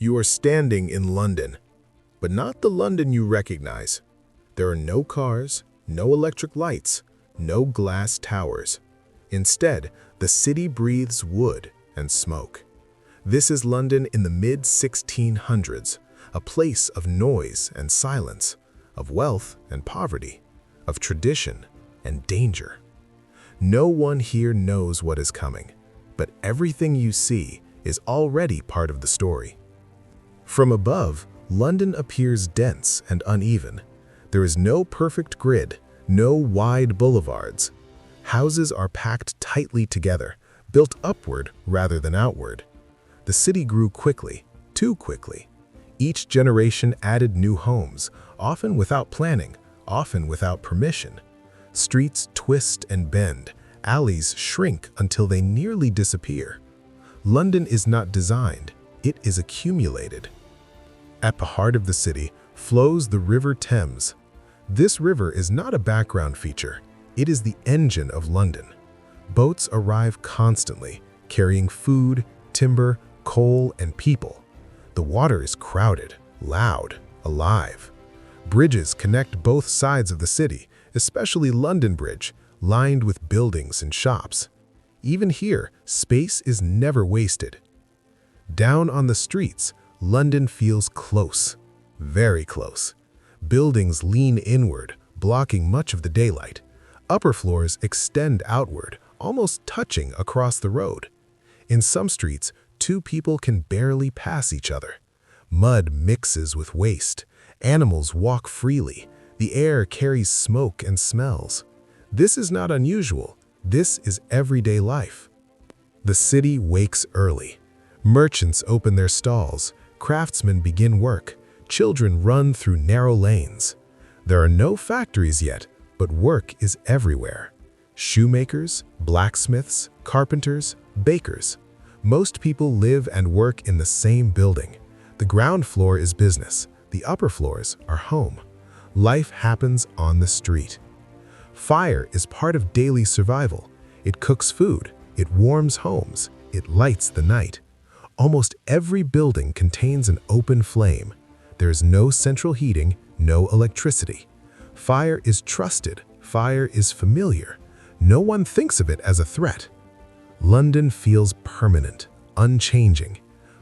You are standing in London, but not the London you recognize. There are no cars, no electric lights, no glass towers. Instead, the city breathes wood and smoke. This is London in the mid-1600s, a place of noise and silence, of wealth and poverty, of tradition and danger. No one here knows what is coming, but everything you see is already part of the story. From above, London appears dense and uneven. There is no perfect grid, no wide boulevards. Houses are packed tightly together, built upward rather than outward. The city grew quickly, too quickly. Each generation added new homes, often without planning, often without permission. Streets twist and bend, alleys shrink until they nearly disappear. London is not designed, it is accumulated. At the heart of the city flows the River Thames. This river is not a background feature, it is the engine of London. Boats arrive constantly, carrying food, timber, coal, and people. The water is crowded, loud, alive. Bridges connect both sides of the city, especially London Bridge, lined with buildings and shops. Even here, space is never wasted. Down on the streets, London feels close, very close. Buildings lean inward, blocking much of the daylight. Upper floors extend outward, almost touching across the road. In some streets, two people can barely pass each other. Mud mixes with waste. Animals walk freely. The air carries smoke and smells. This is not unusual. This is everyday life. The city wakes early. Merchants open their stalls. Craftsmen begin work. Children run through narrow lanes. There are no factories yet, but work is everywhere. Shoemakers, blacksmiths, carpenters, bakers. Most people live and work in the same building. The ground floor is business. The upper floors are home. Life happens on the street. Fire is part of daily survival. It cooks food. It warms homes. It lights the night. Almost every building contains an open flame. There is no central heating, no electricity. Fire is trusted. Fire is familiar. No one thinks of it as a threat. London feels permanent, unchanging.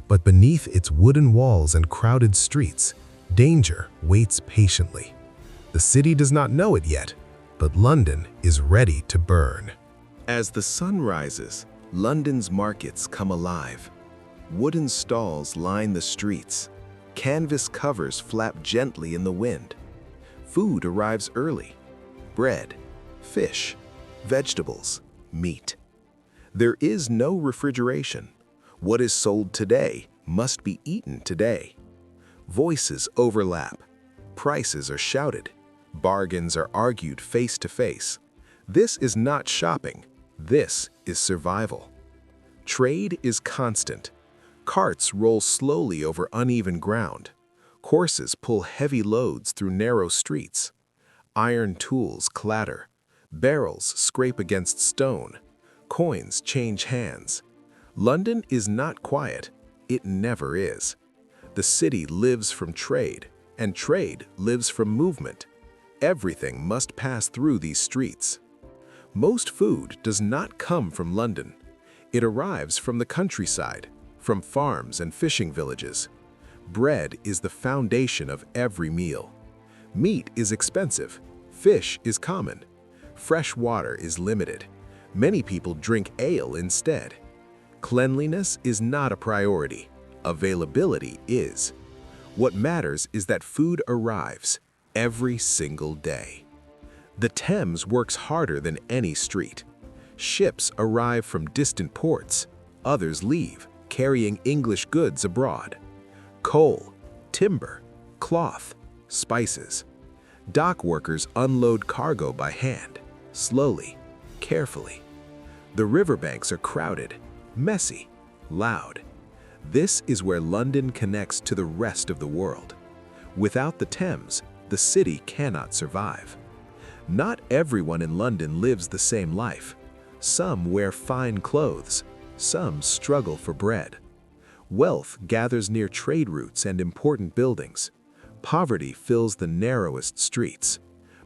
But beneath its wooden walls and crowded streets, danger waits patiently. The city does not know it yet, but London is ready to burn. As the sun rises, London's markets come alive. Wooden stalls line the streets. Canvas covers flap gently in the wind. Food arrives early. Bread, fish, vegetables, meat. There is no refrigeration. What is sold today must be eaten today. Voices overlap. Prices are shouted. Bargains are argued face to face. This is not shopping. This is survival. Trade is constant. Carts roll slowly over uneven ground. Horses pull heavy loads through narrow streets. Iron tools clatter. Barrels scrape against stone. Coins change hands. London is not quiet. It never is. The city lives from trade, and trade lives from movement. Everything must pass through these streets. Most food does not come from London. It arrives from the countryside, from farms and fishing villages. Bread is the foundation of every meal. Meat is expensive. Fish is common. Fresh water is limited. Many people drink ale instead. Cleanliness is not a priority. Availability is. What matters is that food arrives every single day. The Thames works harder than any street. Ships arrive from distant ports. Others leave, carrying English goods abroad. Coal, timber, cloth, spices. Dock workers unload cargo by hand, slowly, carefully. The riverbanks are crowded, messy, loud. This is where London connects to the rest of the world. Without the Thames, the city cannot survive. Not everyone in London lives the same life. Some wear fine clothes, some struggle for bread. Wealth gathers near trade routes and important buildings. Poverty fills the narrowest streets.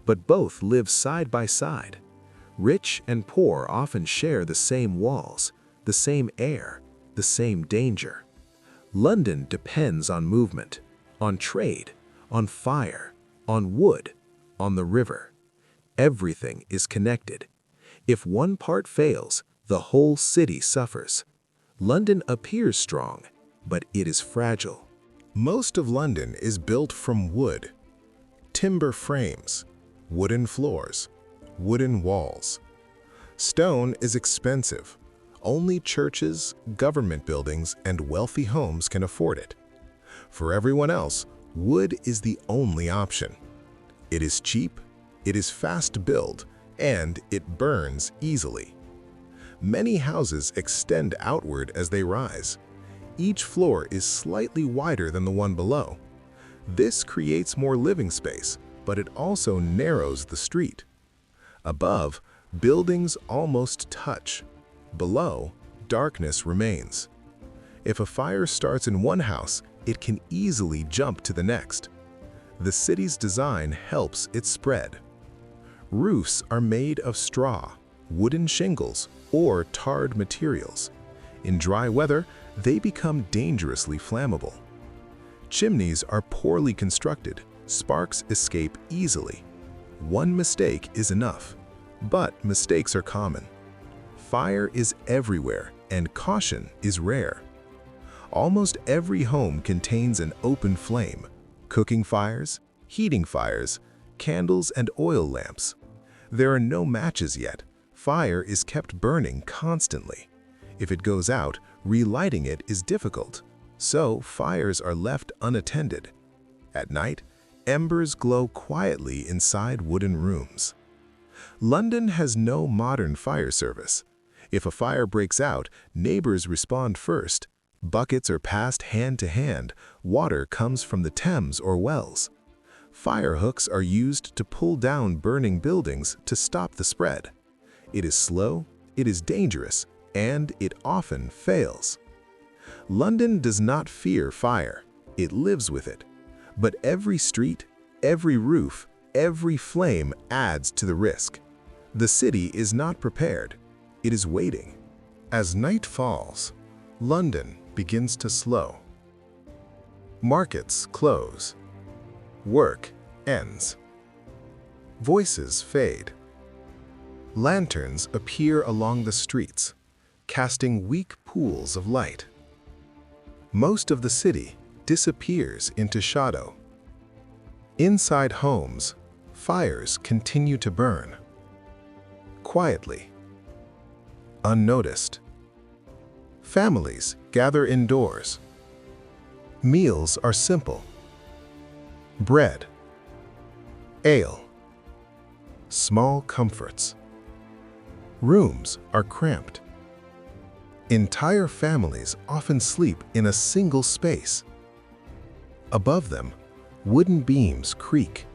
But both live side by side. Rich and poor often share the same walls, the same air, the same danger. London depends on movement, on trade, on fire, on wood, on the river. Everything is connected. If one part fails, the whole city suffers. London appears strong, but it is fragile. Most of London is built from wood, timber frames, wooden floors, wooden walls. Stone is expensive. Only churches, government buildings, and wealthy homes can afford it. For everyone else, wood is the only option. It is cheap, it is fast to build, and it burns easily. Many houses extend outward as they rise. Each floor is slightly wider than the one below. This creates more living space, but it also narrows the street. Above, buildings almost touch. Below, darkness remains. If a fire starts in one house, it can easily jump to the next. The city's design helps it spread. Roofs are made of straw, wooden shingles, or tarred materials. In dry weather, they become dangerously flammable. Chimneys are poorly constructed. Sparks escape easily. One mistake is enough, but mistakes are common. Fire is everywhere, and caution is rare. Almost every home contains an open flame, cooking fires, heating fires, candles, and oil lamps. There are no matches yet. Fire is kept burning constantly. If it goes out, relighting it is difficult, so fires are left unattended. At night, embers glow quietly inside wooden rooms. London has no modern fire service. If a fire breaks out, neighbors respond first. Buckets are passed hand to hand. Water comes from the Thames or wells. Fire hooks are used to pull down burning buildings to stop the spread. It is slow, it is dangerous, and it often fails. London does not fear fire. It lives with it. But every street, every roof, every flame adds to the risk. The city is not prepared. It is waiting. As night falls, London begins to slow. Markets close. Work ends. Voices fade. Lanterns appear along the streets, casting weak pools of light. Most of the city disappears into shadow. Inside homes, fires continue to burn. Quietly. Unnoticed. Families gather indoors. Meals are simple. Bread. Ale. Small comforts. Rooms are cramped. Entire families often sleep in a single space. Above them, wooden beams creak.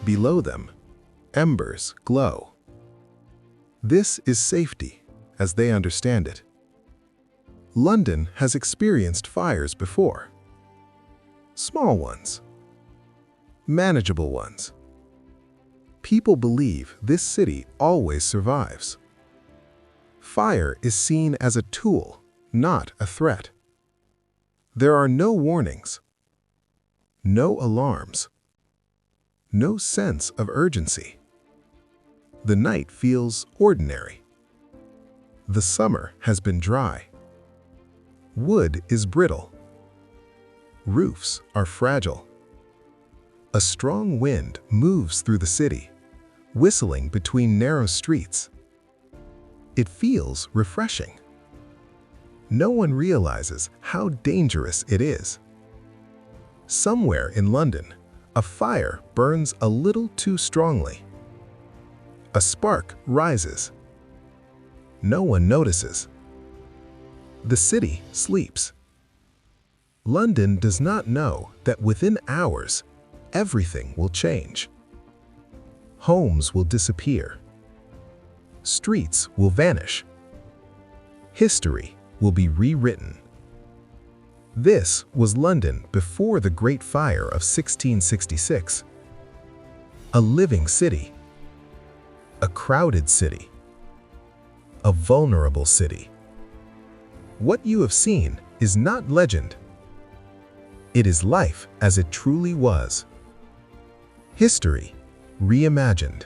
Below them, embers glow. This is safety, as they understand it. London has experienced fires before. Small ones. Manageable ones. People believe this city always survives. Fire is seen as a tool, not a threat. There are no warnings, no alarms, no sense of urgency. The night feels ordinary. The summer has been dry. Wood is brittle. Roofs are fragile. A strong wind moves through the city, whistling between narrow streets. It feels refreshing. No one realizes how dangerous it is. Somewhere in London, a fire burns a little too strongly. A spark rises. No one notices. The city sleeps. London does not know that within hours, everything will change. Homes will disappear. Streets will vanish. History will be rewritten. This was London before the Great Fire of 1666. A living city. A crowded city. A vulnerable city. What you have seen is not legend. It is life as it truly was. History reimagined.